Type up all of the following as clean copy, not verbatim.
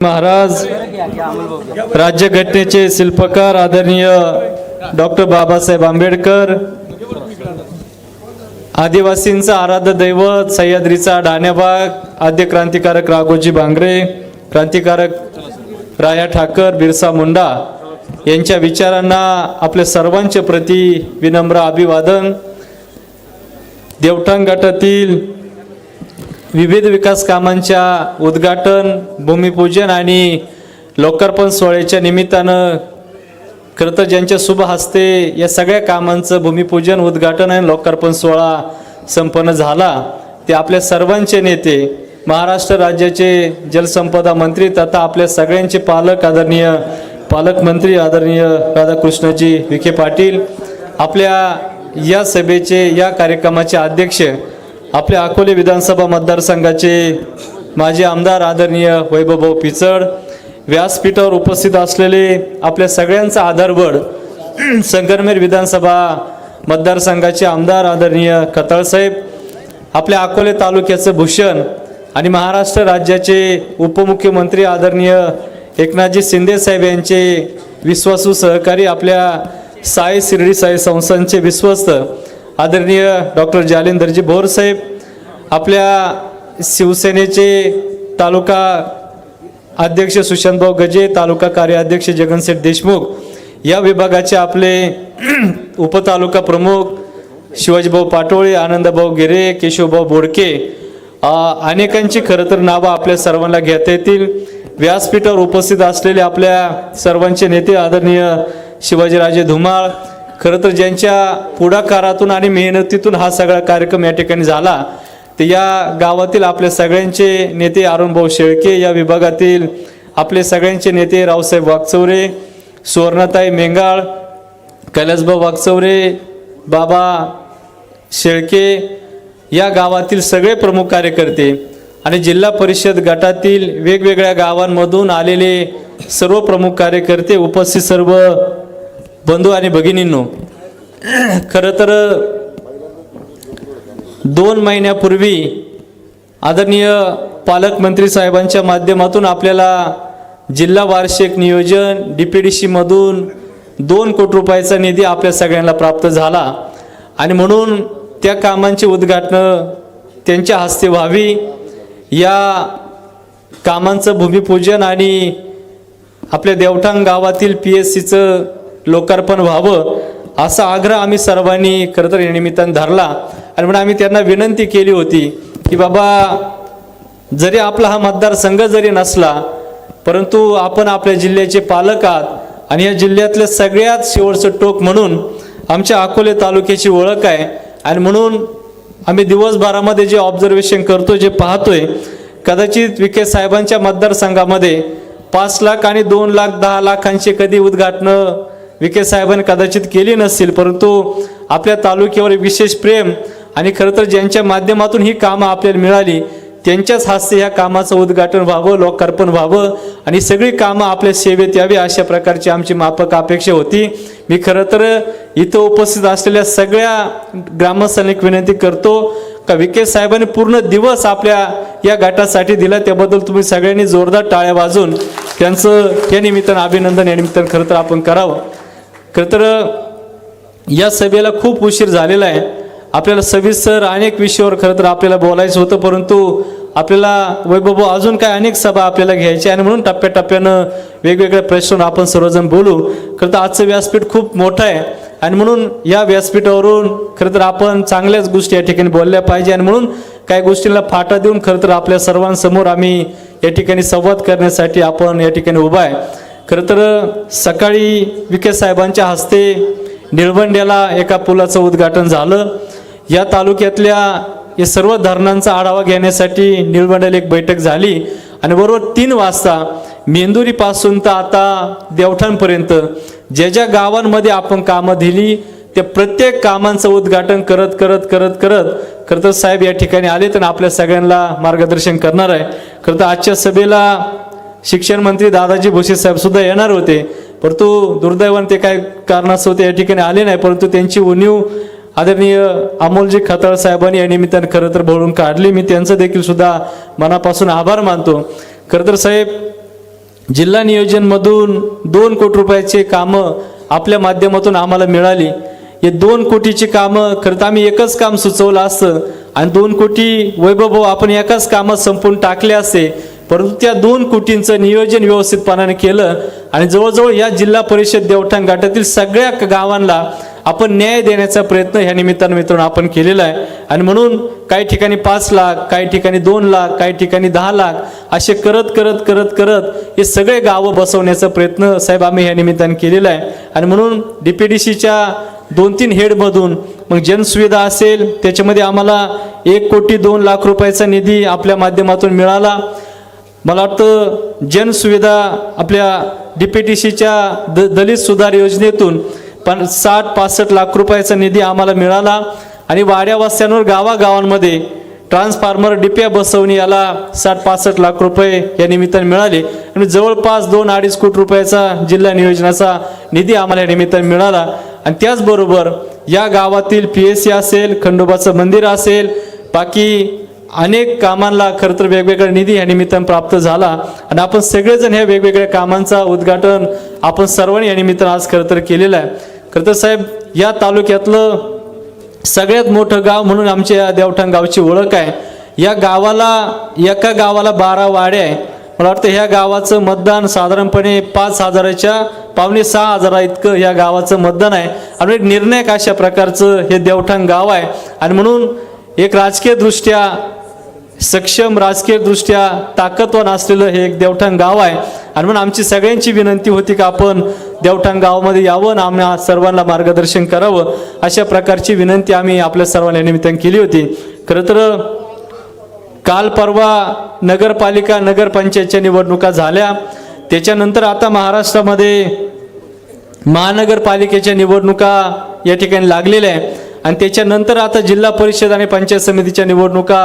महाराज राज्यघटनेचे शिल्पकार आदरणीय डॉक्टर बाबासाहेब आंबेडकर, आदिवासींचा आराध्य दैवत सह्याद्रीचा डाण्याबाग, आद्य क्रांतिकारक राघोजी भांगरे, क्रांतिकारक राया ठाकर, बिरसा मुंडा यांच्या विचारांना आपल्या सर्वांच्या प्रती विनम्र अभिवादन। देवठाण गटातील विविध विकास कामांच्या उद्घाटन, भूमिपूजन आणि लोकार्पण सोहळ्याच्या निमित्तानं खरं तर ज्यांच्या शुभ हस्ते या सगळ्या कामांचं भूमिपूजन, उद्घाटन आणि लोकार्पण सोहळा संपन्न झाला ते आपल्या सर्वांचे नेते, महाराष्ट्र राज्याचे जलसंपदा मंत्री तथा आपल्या सगळ्यांचे पालक आदरणीय पालकमंत्री आदरणीय राधाकृष्णजी विखे पाटील, आपल्या या सभेचे या कार्यक्रमाचे अध्यक्ष, आपल्या अकोले विधानसभा मतदारसंघाचे माजी आमदार आदरणीय वैभवभाऊ पिचड, व्यासपीठावर उपस्थित असलेले आपल्या सगळ्यांचा आधारवड संगमनेर विधानसभा मतदारसंघाचे आमदार आदरणीय खताळसाहेब, आपल्या अकोले तालुक्याचं भूषण आणि महाराष्ट्र राज्याचे उपमुख्यमंत्री आदरणीय एकनाथजी शिंदे साहेब यांचे विश्वासू सहकारी, आपल्या साई शिर्डी साई संस्थांचे विश्वस्त आदरणीय डॉक्टर जालिंदरजी भोर साहेब, आपल्या शिवसेनेचे तालुका अध्यक्ष सुशांतभाऊ गजे, तालुका कार्याध्यक्ष जगनशेठ देशमुख, या विभागाचे आपले उपतालुका प्रमुख शिवाजीभाऊ पाटोळे, आनंदभाऊ गिरे, केशवभाऊ बोडके, अनेकांची खरं तर नावं आपल्या सर्वांना घेता येतील। व्यासपीठावर उपस्थित असलेले आपल्या सर्वांचे नेते आदरणीय शिवाजीराजे धुमाळ, खरं तर ज्यांच्या पुढाकारातून आणि मेहनतीतून हा सगळा कार्यक्रम या ठिकाणी झाला, ते या गावातील आपल्या सगळ्यांचे नेते अरुणभाऊ शेळके, या विभागातील आपले सगळ्यांचे नेते रावसाहेब वागचौरे, सुवर्णाताई मेंगाळ, कैलासभाऊ वागचौरे, बाबा शेळके, या गावातील सगळे प्रमुख कार्यकर्ते आणि जिल्हा परिषद गटातील वेगवेगळ्या गावांमधून आलेले सर्व प्रमुख कार्यकर्ते, उपस्थित सर्व बंधू आणि भगिनींनो, खरं तर 2 महिन्यापूर्वी आदरणीय पालकमंत्री साहेबांच्या माध्यमातून आपल्याला जिल्हा वार्षिक नियोजन DPDC मधून 2 कोटी रुपयाचा निधी आपल्या सगळ्यांना प्राप्त झाला आणि म्हणून त्या कामांची उद्घाटन त्यांच्या हस्ते व्हावी, या कामांचं भूमिपूजन आणि आपल्या देवठाण गावातील PSCचं लोकार्पण व्हावं असा आग्रह आम्ही सर्वांनी खरं तर या निमित्तानं धरला आणि म्हणून आम्ही त्यांना विनंती केली होती की बाबा, जरी आपला हा मतदारसंघ जरी नसला परंतु आपण आपल्या जिल्ह्याचे पालक आहात आणि या जिल्ह्यातलं सगळ्यात शेवटचं टोक म्हणून आमच्या अकोले तालुक्याची ओळख आहे आणि म्हणून आम्ही दिवसभरामध्ये जे ऑब्झर्वेशन करतो, जे पाहतोय, कदाचित विखे साहेबांच्या मतदारसंघामध्ये 5 लाख आणि 2 लाख 10 लाखांची कधी उद्घाटनं विखे साहेबांनी कदाचित केली नसतील, परंतु आपल्या तालुक्यावर विशेष प्रेम आणि खरं तर ज्यांच्या माध्यमातून ही कामं आपल्याला मिळाली त्यांच्याच हस्ते ह्या कामाचं उद्घाटन व्हावं, लोकार्पण व्हावं आणि सगळी कामं आपल्या सेवेत यावी अशा प्रकारची आमची माफक अपेक्षा होती। मी खरं तर इथं उपस्थित असलेल्या सगळ्या ग्रामस्थांना विनंती करतो का विखे साहेबांनी पूर्ण दिवस आपल्या या गटासाठी दिला, त्याबद्दल तुम्ही सगळ्यांनी जोरदार टाळ्या वाजून त्यांचं या निमित्तानं अभिनंदन या निमित्तानं खरं तर आपण करावं। खरं तर या सभेला खूप उशीर झालेला आहे, आपल्याला सविस्तर अनेक विषयावर खरं तर आपल्याला बोलायचं होतं, परंतु आपल्याला वैभव अजून काय अनेक सभा आपल्याला घ्यायची आणि म्हणून टप्प्याटप्प्यानं वेगवेगळ्या प्रश्नावर आपण सर्वजण बोलू। खरं तर आजचं व्यासपीठ खूप मोठं आहे आणि म्हणून या व्यासपीठावरून खरं तर आपण चांगल्याच गोष्टी या ठिकाणी बोलल्या पाहिजे आणि म्हणून काही गोष्टींना फाटा देऊन खरं तर आपल्या सर्वांसमोर आम्ही या ठिकाणी संवाद करण्यासाठी आपण या ठिकाणी उभा आहे। खरं तर सकाळी विखे साहेबांच्या हस्ते निळवंड्याला एका पुलाचं उद्घाटन झालं। या तालुक्यातल्या या सर्व धरणांचा आढावा घेण्यासाठी निळवंड्याला एक बैठक झाली आणि बरोबर 3 वाजता मेंदुरीपासून तर आता देवठाणपर्यंत ज्या ज्या गावांमध्ये आपण कामं दिली त्या प्रत्येक कामांचं उद्घाटन करत करत करत करत खरं तर साहेब या ठिकाणी आले तर आपल्या सगळ्यांना मार्गदर्शन करणार आहे। खरं तर आजच्या सभेला शिक्षण मंत्री दादाजी भुसे साहेब सुद्धा येणार होते, परंतु दुर्दैवाने ते काय कारणास्तव ते या ठिकाणी आले नाही, परंतु त्यांची उणीव आदरणीय अमोलजी खताळ साहेबांनी या निमित्तानं खरं तर भरून काढली। मी त्यांचं देखील सुद्धा मनापासून आभार मानतो। खरं तर साहेब जिल्हा नियोजनमधून 2 कोटी रुपयाचे कामं आपल्या माध्यमातून आम्हाला मिळाली. हे 2 कोटीची कामं खरं तर आम्ही एकच काम सुचवलं असतं आणि 2 कोटी वैभव आपण एकाच कामात संपून टाकले असते, परंतु त्या 2 कोटींचं नियोजन व्यवस्थितपणाने केलं आणि जवळजवळ या जिल्हा परिषद देवठाण गटातील सगळ्या गावांना आपण न्याय देण्याचा प्रयत्न ह्या निमित्तानं मित्रांनो आपण केलेला आहे. आणि म्हणून काही ठिकाणी 5 लाख, काही ठिकाणी 2 लाख, काही ठिकाणी 10 लाख असे करत करत करत करत हे सगळे गावं बसवण्याचा प्रयत्न साहेब आम्ही ह्या निमित्तानं केलेला आहे. आणि म्हणून DPDCच्या 2-3 हेडमधून मग जनसुविधा असेल त्याच्यामध्ये आम्हाला 1 कोटी 2 लाख रुपयाचा निधी आपल्या माध्यमातून मिळाला. मला वाटतं जनसुविधा आपल्या DPDCच्या दलित सुधार योजनेतून 60-65 लाख रुपयाचा निधी आम्हाला मिळाला. आणि वाड्या वस्त्यांवर गावागावांमध्ये ट्रान्सफॉर्मर डिप्या बसवणे याला 60-65 लाख रुपये या निमित्ताने मिळाले. आणि जवळपास 2-2.5 कोटी रुपयाचा जिल्हा नियोजनाचा निधी आम्हाला या निमित्ताने मिळाला. आणि त्याचबरोबर या गावातील PSC असेल, खंडोबाचं मंदिर असेल, बाकी अनेक कामांना खरं तर वेगवेगळा निधी या निमित्तानं प्राप्त झाला. आणि आपण सगळेजण ह्या वेगवेगळ्या कामांचा उद्घाटन आपण सर्वांनी या निमित्तानं आज खरं तर केलेलं आहे. खरं तर साहेब या तालुक्यातलं सगळ्यात मोठं गाव म्हणून आमच्या या देवठाण गावची ओळख आहे. या गावाला एका गावाला 12 वाड्या आहे. मला वाटतं ह्या गावाचं मतदान साधारणपणे 5,000च्या पावणे 6,000 इतकं या गावाचं मतदान आहे. आणि एक निर्णायक अशा प्रकारचं हे देवठाण गाव आहे. आणि म्हणून एक राजकीयदृष्ट्या सक्षम, राजकीयदृष्ट्या ताकदवान असलेलं हे एक देवठाण गाव आहे. आणि म्हणून आमची सगळ्यांची विनंती होती की आपण देवठाण गावामध्ये यावं आणि आम्हाला सर्वांना मार्गदर्शन करावं, अशा प्रकारची विनंती आम्ही आपल्या सर्वांना निमित्ताने केली होती. खरं तर काल परवा नगरपालिका नगरपंचायतच्या निवडणुका झाल्या. त्याच्यानंतर आता महाराष्ट्रामध्ये महानगरपालिकेच्या निवडणुका या ठिकाणी लागलेल्या आहे. आणि त्याच्यानंतर आता जिल्हा परिषद आणि पंचायत समितीच्या निवडणुका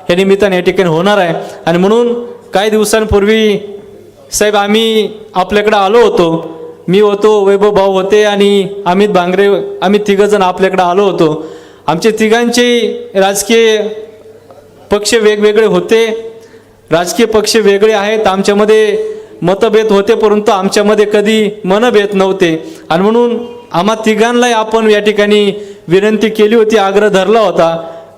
या निमित्ताने या ठिकाणी होणार आहे. आणि म्हणून काही दिवसांपूर्वी साहेब आम्ही आपल्याकडे आलो होतो. मी होतो, वैभव भाऊ होते आणि अमित भांगरे, आम्ही तिघजण आपल्याकडे आलो होतो. आमचे तिघांचे राजकीय पक्ष वेगवेगळे होते, राजकीय पक्ष वेगळे आहेत, आमच्यामध्ये मतभेद होते, परंतु आमच्यामध्ये कधी मनभेद नव्हते. आणि म्हणून आम्हा तिघांनाही आपण या ठिकाणी विनंती केली होती, आग्रह धरला होता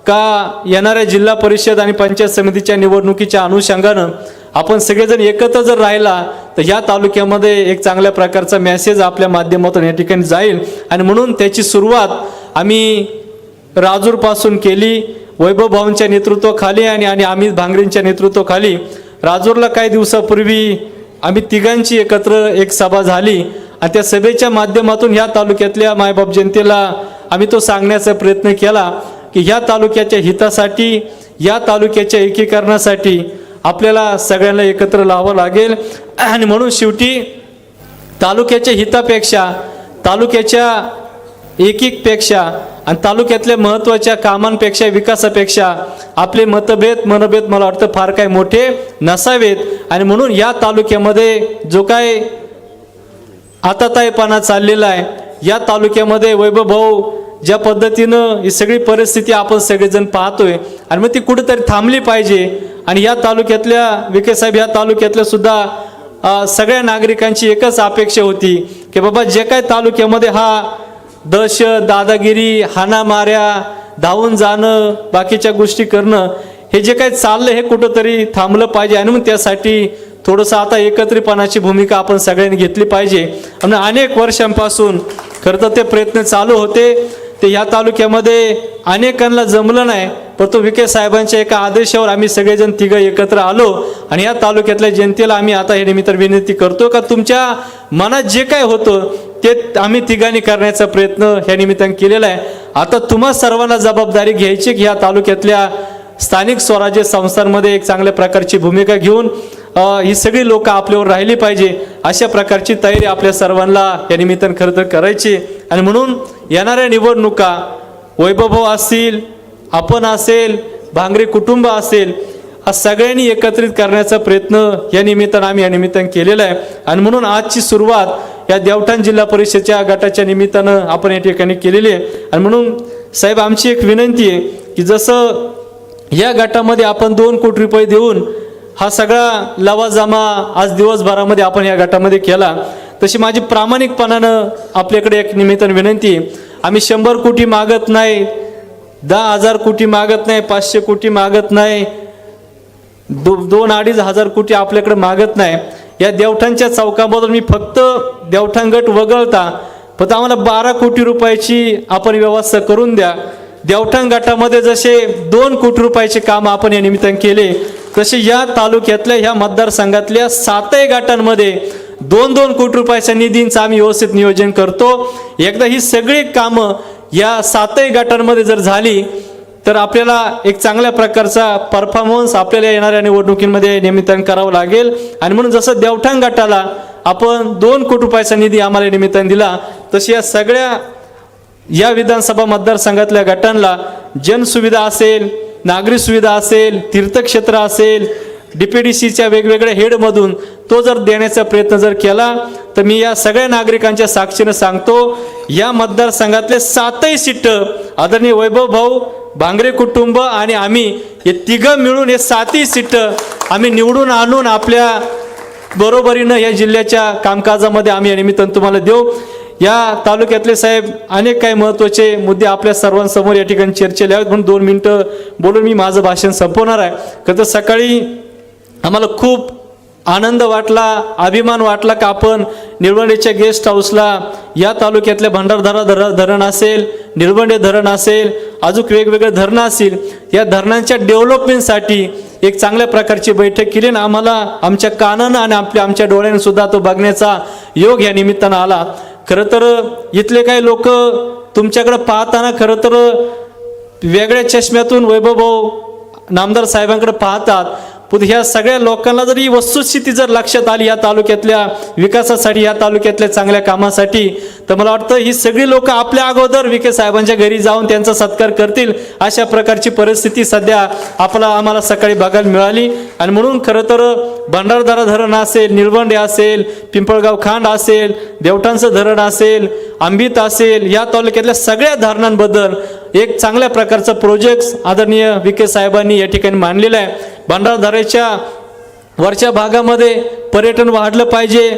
का येणाऱ्या जिल्हा परिषद आणि पंचायत समितीच्या निवडणुकीच्या अनुषंगानं आपण सगळेजण एकत्र जर राहिला तर ह्या तालुक्यामध्ये एक चांगल्या प्रकारचा मेसेज आपल्या माध्यमातून या ठिकाणी जाईल. आणि म्हणून त्याची सुरुवात आम्ही राजूरपासून केली. वैभव भाऊंच्या नेतृत्वाखाली आणि अमित भांगरेंच्या नेतृत्वाखाली राजूरला काही दिवसापूर्वी आम्ही तिघांची एकत्र एक सभा झाली. आणि त्या सभेच्या माध्यमातून ह्या तालुक्यातल्या मायबाप जनतेला आम्ही तो सांगण्याचा प्रयत्न केला की ह्या तालुक्याच्या हितासाठी, या तालुक्याच्या एकीकरणासाठी आपल्याला सगळ्यांना एकत्र लावावं लागेल. आणि म्हणून शेवटी तालुक्याच्या हितापेक्षा, तालुक्याच्या एकीपेक्षा आणि तालुक्यातल्या महत्त्वाच्या कामांपेक्षा, विकासापेक्षा आपले मनभेद मला वाटतं फार काही मोठे नसावेत. आणि म्हणून या तालुक्यामध्ये जो काय आताताईपणा चाललेला आहे, या तालुक्यामध्ये वैभव भाऊ ज्या पद्धतीनं ही सगळी परिस्थिती आपण सगळेजण पाहतोय आणि मग ती कुठेतरी थांबली पाहिजे. आणि या तालुक्यातल्या विकेसाहेब, या तालुक्यातल्या सुद्धा सगळ्या नागरिकांची एकच अपेक्षा होती की बाबा जे काय तालुक्यामध्ये हा दहशत, दादागिरी, हाणामाऱ्या, धावून जाणं, बाकीच्या गोष्टी करणं, हे जे काही चाललं हे कुठंतरी थांबलं पाहिजे. आणि मग त्यासाठी थोडंसं आता एकत्रितपणाची भूमिका आपण सगळ्यांनी घेतली पाहिजे. आणि अनेक वर्षांपासून खरं तर ते प्रयत्न चालू होते. ते ह्या तालुक्यामध्ये अनेकांना जमलं नाही, परंतु विखे साहेबांच्या एका आदेशावर आम्ही सगळेजण तिघं एकत्र आलो. आणि या तालुक्यातल्या जनतेला आम्ही आता हे निमित्ताने विनंती करतो का तुमच्या मनात जे काय होतं ते आम्ही तिघांनी करण्याचा प्रयत्न ह्या निमित्ताने केलेला आहे. आता तुम्हा सर्वांना जबाबदारी घ्यायची की ह्या तालुक्यातल्या स्थानिक स्वराज्य संस्थांमध्ये एक चांगल्या प्रकारची भूमिका घेऊन ही सगळी लोक आपल्यावर राहिली पाहिजे, अशा प्रकारची तयारी आपल्या सर्वांना या निमित्तानं खरं तर करायची. आणि म्हणून येणाऱ्या निवडणुका वैभव असतील, आपण असेल, भांगरे कुटुंब असेल, हा सगळ्यांनी एकत्रित करण्याचा प्रयत्न या निमित्तानं आम्ही या निमित्तानं केलेला आहे. आणि म्हणून आजची सुरुवात या देवठाण जिल्हा परिषदेच्या गटाच्या निमित्तानं आपण या ठिकाणी केलेली आहे. आणि म्हणून साहेब आमची एक विनंती आहे की जसं या गटामध्ये आपण 2 कोटी रुपये देऊन हा सगळा लवाजमा आज दिवसभरामध्ये आपण या गटामध्ये केला। तशी माझी प्रामाणिकपणानं आपल्याकडे एक निमित्ताने विनंती, आम्ही 100 कोटी मागत नाही, 10,000 कोटी मागत नाही, 500 कोटी मागत नाही, 2-2.5 हजार कोटी आपल्याकडे मागत नाही। या देवठाणच्या चौकामधून मी फक्त देवठाण गट वगळता फक्त आम्हाला 12 कोटी रुपयाची आपण व्यवस्था करून द्या। देवठाण गटामध्ये जसे 2 कोटी रुपयाचे काम आपण या निमित्ताने केले, तसे या तालुक्यातल्या ह्या मतदारसंघातल्या 7 गटांमध्ये 2-2 कोटी रुपयाच्या निधींचं आम्ही व्यवस्थित नियोजन करतो। एकदा ही सगळी कामं या 7 गटांमध्ये जर झाली तर आपल्याला एक चांगल्या प्रकारचा परफॉर्मन्स आपल्याला येणाऱ्या निवडणुकीमध्ये निमित्ताने करावं लागेल। आणि म्हणून जसं देवठाण गटाला आपण 2 कोटी रुपयाचा निधी आम्हाला निमित्ताने दिला, तशी या सगळ्या या विधानसभा मतदारसंघातल्या गटांना जनसुविधा असेल, नागरी सुविधा असेल, तीर्थक्षेत्र असेल, DPDCच्या वेगवेगळ्या हेडमधून तो जर देण्याचा प्रयत्न जर केला तर मी या सगळ्या नागरिकांच्या साक्षीनं सांगतो, या मतदारसंघातले 7 सीट आदरणीय वैभव भाऊ, भांगरे कुटुंब आणि आम्ही हे तिघं मिळून हे 7 सीट आम्ही निवडून आणून आपल्या बरोबरीनं या जिल्ह्याच्या कामकाजामध्ये आम्ही या निमित्तानं तुम्हाला देऊ। या तालुक्यातले साहेब अनेक काही महत्त्वाचे मुद्दे आपल्या सर्वांसमोर या ठिकाणी चर्चेले आहेत, म्हणून 2 मिनिटं बोलून मी माझं भाषण संपवणार आहे। तर सकाळी आम्हाला खूप आनंद वाटला, अभिमान वाटला का आपण निळवंडेच्या गेस्ट हाऊसला या तालुक्यातल्या भंडारदरा धरण असेल, निळवंडे धरण असेल, अजून वेगवेगळे धरणं असतील, या धरणांच्या डेव्हलपमेंटसाठी एक चांगल्या प्रकारची बैठक केली आणि आम्हाला आमच्या कानानं आणि आमच्या डोळ्याने सुद्धा तो बघण्याचा योग या निमित्तानं आला। खरं तर इथले काही लोक तुमच्याकडे पाहताना खरं तर वेगळ्या चष्म्यातून वैभव भाऊ नामदार साहेबांकडे पाहतात, पण ह्या सगळ्या लोकांना जर ही वस्तुस्थिती जर लक्षात आली या तालुक्यातल्या विकासासाठी, या तालुक्यातल्या चांगल्या कामासाठी, तर मला वाटतं ही सगळी लोक आपल्या अगोदर विखे साहेबांच्या घरी जाऊन त्यांचा सत्कार करतील, अशा प्रकारची परिस्थिती सध्या आम्हाला सकाळी बघायला मिळाली। आणि म्हणून खरं तर भंडारदरा धरण असेल, निळवंडे असेल, पिंपळगाव खांड असेल, देवठाणचं धरण असेल, आंबीत असेल, या तालुक्यातल्या सगळ्या धरणांबद्दल एक चांगल्या प्रकारचा प्रोजेक्ट आदरणीय विखे साहेबांनी या ठिकाणी मांडलेला आहे। भंडारदऱ्याच्या वरच्या भागामध्ये पर्यटन वाढलं पाहिजे,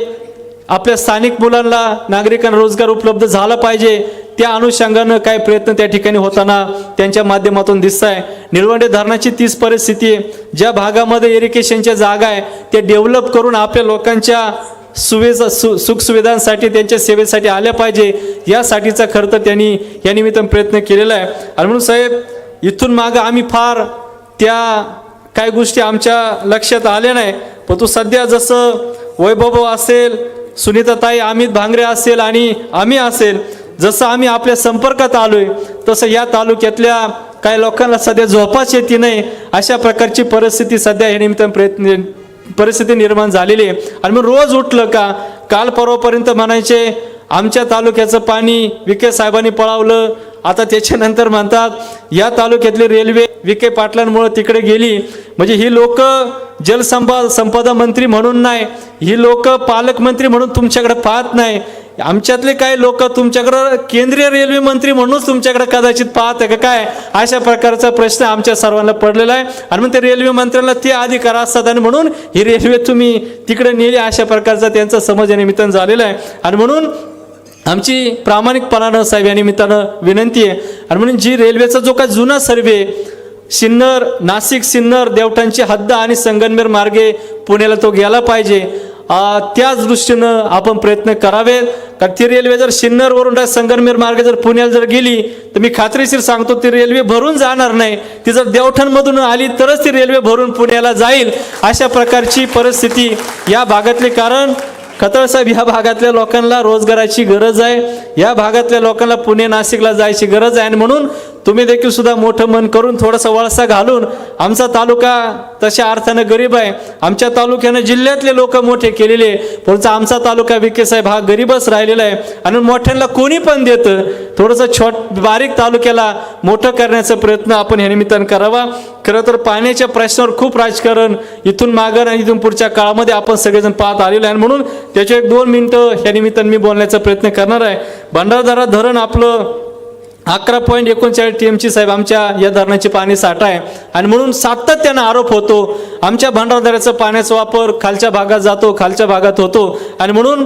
आपल्या स्थानिक मुलांना नागरिकांना रोजगार उपलब्ध झाला पाहिजे, त्या अनुषंगानं काही प्रयत्न त्या ठिकाणी होताना त्यांच्या माध्यमातून दिसत आहे। निळवंडे धरणाची तीच परिस्थिती आहे, ज्या भागामध्ये इरिगेशनच्या जागा आहे ते डेव्हलप करून आपल्या लोकांच्या सुखसुविधांसाठी, त्यांच्या सेवेसाठी आल्या पाहिजे, यासाठीचा खरं तर त्यांनी या निमित्तानं प्रयत्न केलेला आहे। आणि म्हणून साहेब इथून मागं आम्ही फार त्या काही गोष्टी आमच्या लक्षात आल्या नाही, पण तो सध्या जसं वैभव असेल, सुनीताताई, अमित भांगरे असेल आणि आम्ही असेल, जसं आम्ही आपल्या संपर्कात आलोय तसं या तालुक्यातल्या काही लोकांना सध्या झोपाच येते नाही, अशा प्रकारची परिस्थिती सध्या या निमित्तानं परिस्थिती निर्माण झालेली आहे। आणि मग रोज उठलं का काल परवापर्यंत म्हणायचे आमच्या तालुक्याचं पाणी विखे साहेबांनी पळावलं, आता त्याच्यानंतर म्हणतात या तालुक्यातली रेल्वे विखे पाटलांमुळे तिकडे गेली। म्हणजे ही लोक जलसंपदा मंत्री म्हणून नाही, ही लोक पालकमंत्री म्हणून तुमच्याकडे पाहत नाही, आमच्यातले काही लोक तुमच्याकडे केंद्रीय रेल्वे मंत्री म्हणूनच तुमच्याकडे कदाचित पाहत आहे का काय, अशा प्रकारचा प्रश्न आमच्या सर्वांना पडलेला आहे। आणि मग ते रेल्वे मंत्र्यांना ते अधिकार असतात आणि म्हणून ही रेल्वे तुम्ही तिकडे नेली, अशा प्रकारचा त्यांचा समज या निमित्तानं झालेला आहे। आणि म्हणून आमची प्रामाणिकपणानं साहेब या निमित्तानं विनंती आहे, आणि म्हणून जी रेल्वेचा जो काय जुना सर्वे सिन्नर, नाशिक सिन्नर देवठाणची हद्द आणि संगमनेर मार्गे पुण्याला तो गेला पाहिजे, त्याच दृष्टीनं आपण प्रयत्न करावेत। कारण ती रेल्वे जर सिन्नरवरून संगमनेर मार्गे जर पुण्याला जर गेली तर मी खात्रीशीर सांगतो ती रेल्वे भरून जाणार नाही, ती जर देवठाणमधून आली तरच ती रेल्वे भरून पुण्याला जाईल, अशा प्रकारची परिस्थिती या भागातले। कारण खताळ साहेब या भागातल्या लोकांना रोजगाराची गरज आहे, या भागातल्या लोकांना पुणे नाशिकला जायची गरज आहे, आणि म्हणून तुम्ही देखील सुद्धा मोठं मन करून थोडासा वळसा घालून, आमचा तालुका तशा अर्थानं गरीब आहे, आमच्या तालुक्यानं जिल्ह्यातले लोक मोठे केलेले, परंतु आमचा तालुका विखे साहेब हा गरीबच राहिलेला आहे। आणि मोठ्यांना कोणी पण देतं, थोडंसं बारीक तालुक्याला मोठं करण्याचा प्रयत्न आपण या निमित्तानं करावा। खरं तर पाण्याच्या प्रश्नावर खूप राजकारण इथून मागं आणि इथून पुढच्या काळामध्ये आपण सगळेजण पाहत आलेलो आहे, म्हणून त्याच्या 1-2 मिनिटं या निमित्तानं मी बोलण्याचा प्रयत्न करणार आहे। भंडारदरा धरण आपलं 11.39 TMची साहेब आमच्या या धरणाची पाणी साठा आहे आणि म्हणून सातत्यानं आरोप होतो आमच्या भंडारदऱ्याचं पाण्याचा वापर खालच्या भागात जातो, खालच्या भागात होतो आणि म्हणून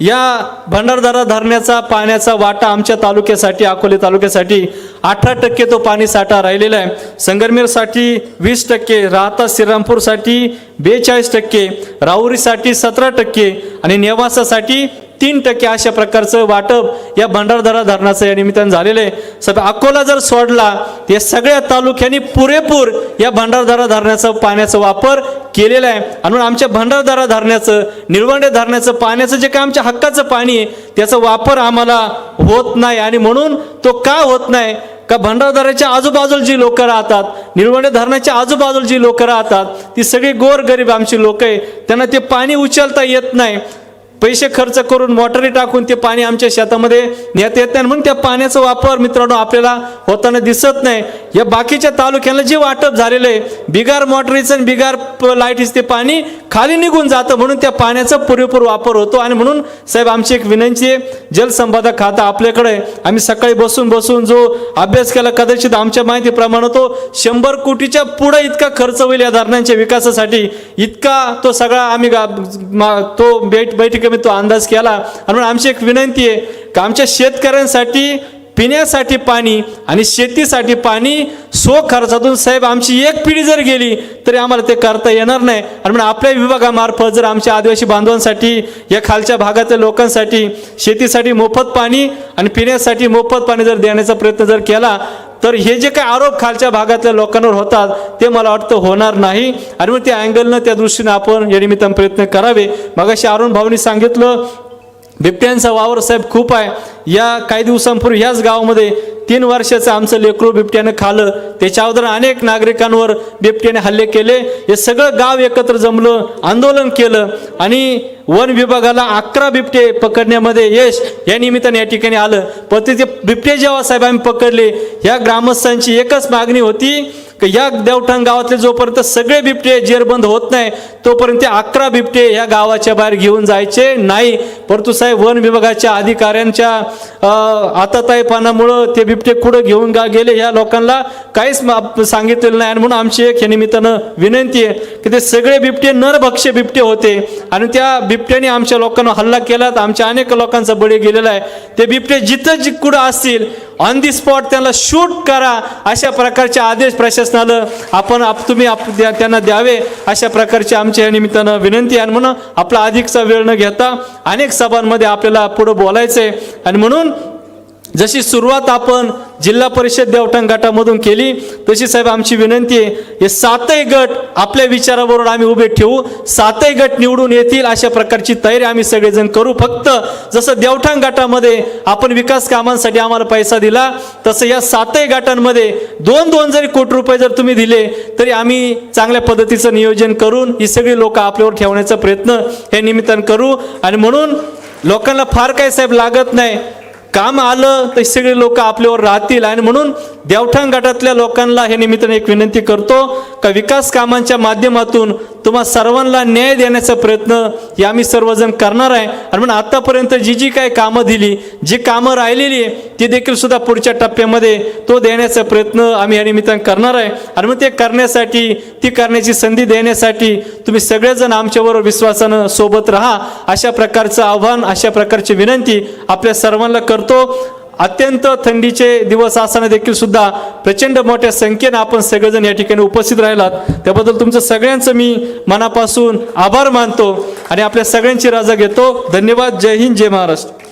या भंडारदरा धरणाचा पाण्याचा वाटा आमच्या तालुक्यासाठी, अकोले तालुक्यासाठी 18% तो पाणी साठा राहिलेला आहे. संगमनेरसाठी 20%, राहता श्रीरामपूरसाठी 42%, राहुरीसाठी 17% आणि नेवासासाठी 3% अशा प्रकारचं वाटप या भंडारदरा धरणाचं या निमित्तानं झालेलं आहे. साहेब अकोला जर सोडला या सगळ्या तालुक्यांनी पुरेपूर या भंडारदरा धरणाचा पाण्याचा वापर केलेला आहे आणि आमच्या भंडारदरा धरणाचं, निळवंडे धरणाचं पाण्याचं जे काय आमच्या हक्काचं पाणी आहे त्याचा वापर आम्हाला होत नाही आणि म्हणून तो का होत नाही का भंडारदऱ्याच्या आजूबाजूला जी लोक राहतात, निळवंडे धरणाच्या आजूबाजूला जी लोक राहतात ती सगळी गोरगरीब आमची लोक आहे, त्यांना ते पाणी उचलता येत नाही. पैसे खर्च करून मोटारी टाकून ते पाणी आमच्या शेतामध्ये नेता येत नाही म्हणून त्या पाण्याचा वापर मित्रांनो आपल्याला होताना दिसत नाही. या बाकीच्या तालुक्यांना जे वाटप झालेलं आहे बिगार मोटरीचं आणि बिगार लाईटीचं ते पाणी खाली निघून जातं म्हणून त्या पाण्याचा पुरेपूर वापर होतो आणि म्हणून साहेब आमची एक विनंती आहे, जलसंपदा खाता आपल्याकडे आम्ही सकाळी बसून जो अभ्यास केला कदाचित आमच्या माहितीप्रमाणे तो 100 कोटीच्या पुढे इतका खर्च होईल या धरणांच्या विकासासाठी, इतका तो सगळा आम्ही तो बैठकीमध्ये तो अंदाज केला आणि म्हणून आमची एक विनंती आहे की आमच्या शेतकऱ्यांसाठी पिण्यासाठी पाणी आणि शेतीसाठी पाणी खर्चातून साहेब आमची एक पिढी जर गेली तरी आम्हाला ते करता येणार नाही आणि म्हणून आपल्या विभागामार्फत जर आमच्या आदिवासी बांधवांसाठी या खालच्या भागातल्या लोकांसाठी शेतीसाठी मोफत पाणी आणि पिण्यासाठी मोफत पाणी जर देण्याचा प्रयत्न जर केला तर हे जे काही आरोप खालच्या भागातल्या लोकांवर होतात ते मला वाटतं होणार नाही आणि मग त्या अँगलनं त्या दृष्टीनं आपण या निमित्तानं प्रयत्न करावे. मगाशी अरुण भाऊनी सांगितलं बिबट्यांचा वावर साहेब खूप आहे. या काही दिवसांपूर्वी ह्याच गावामध्ये 3 वर्षाचं आमचं लेकरू बिबट्यानं खाल्लं, त्याच्या अगोदर अनेक नागरिकांवर बिबट्याने हल्ले केले. हे सगळं गाव एकत्र जमलं, आंदोलन केलं आणि वन विभागाला 11 बिबटे पकडण्यामध्ये यश या निमित्ताने या ठिकाणी आलं. पण ते बिबटे जेव्हा साहेब आम्ही पकडले या ग्रामस्थांची एकच मागणी होती की या देवठाण गावातले जोपर्यंत सगळे बिबटे जेरबंद होत नाही तोपर्यंत 11 बिबटे या गावाच्या बाहेर घेऊन जायचे नाही. परंतु साहेब वन विभागाच्या अधिकाऱ्यांच्या आताताईपणामुळं ते बिबटे कुठं घेऊन गेले या लोकांना काहीच सांगितलेलं नाही आणि म्हणून आमची एक या निमित्तानं विनंती आहे की ते सगळे बिबटे नरभक्ष बिबटे होते आणि त्या बिबट्याने आमच्या लोकांना हल्ला केला, आमच्या अनेक लोकांचा बळी गेलेला आहे. ते बिबटे जिथं कुठं असतील ऑन दी स्पॉट त्यांना शूट करा अशा प्रकारचे आदेश प्रशासनाला तुम्ही त्यांना द्यावे अशा प्रकारची आमच्या या निमित्तानं विनंती आहे. म्हणून आपला अधिकचा वेळ न घेता अनेक सभांमध्ये आपल्याला पुढे बोलायचंय आणि म्हणून जशी सुरुवात आपण जिल्हा परिषद देवठाण गटामधून केली तशी साहेब आमची विनंती आहे हे 7ही गट आपल्या विचाराबरोबर आम्ही उभे ठेवू, 7ही गट निवडून येतील अशा प्रकारची तयारी आम्ही सगळेजण करू. फक्त जसं देवठाण गटामध्ये आपण विकास कामांसाठी आम्हाला पैसा दिला तसं या 7ही गटांमध्ये 2-2 जरी कोटी रुपये जर तुम्ही दिले तरी आम्ही चांगल्या पद्धतीचं नियोजन करून ही सगळी लोक आपल्यावर ठेवण्याचा प्रयत्न हे निमित्तानं करू आणि म्हणून लोकांना फार काही साहेब लागत नाही, काम आलं तर सगळे लोक आपल्यावर राहतील आणि म्हणून देवठाण गटातल्या लोकांना हे निमित्ताने एक विनंती करतो का विकास कामांच्या माध्यमातून तुम्हा सर्वांना न्याय देण्याचा प्रयत्न हे आम्ही सर्वजण करणार आहे आणि म्हणून आतापर्यंत जी काही कामं दिली, जी कामं राहिलेली आहे ती देखील सुद्धा पुढच्या टप्प्यामध्ये तो देण्याचा प्रयत्न आम्ही या निमित्ताने करणार आहे आणि मग ते करण्यासाठी ती करण्याची संधी देण्यासाठी तुम्ही सगळेजण आमच्याबरोबर विश्वासानं सोबत राहा अशा प्रकारचं आव्हान, अशा प्रकारची विनंती आपल्या सर्वांना करतो. अत्यंत थंडीचे दिवस असताना देखील सुद्धा प्रचंड मोठ्या संख्येने आपण सगळेजण या ठिकाणी उपस्थित राहिलात त्याबद्दल तुमचं सगळ्यांचं मी मनापासून आभार मानतो आणि आपल्या सगळ्यांची रजा घेतो. धन्यवाद. जय हिंद, जय महाराष्ट्र.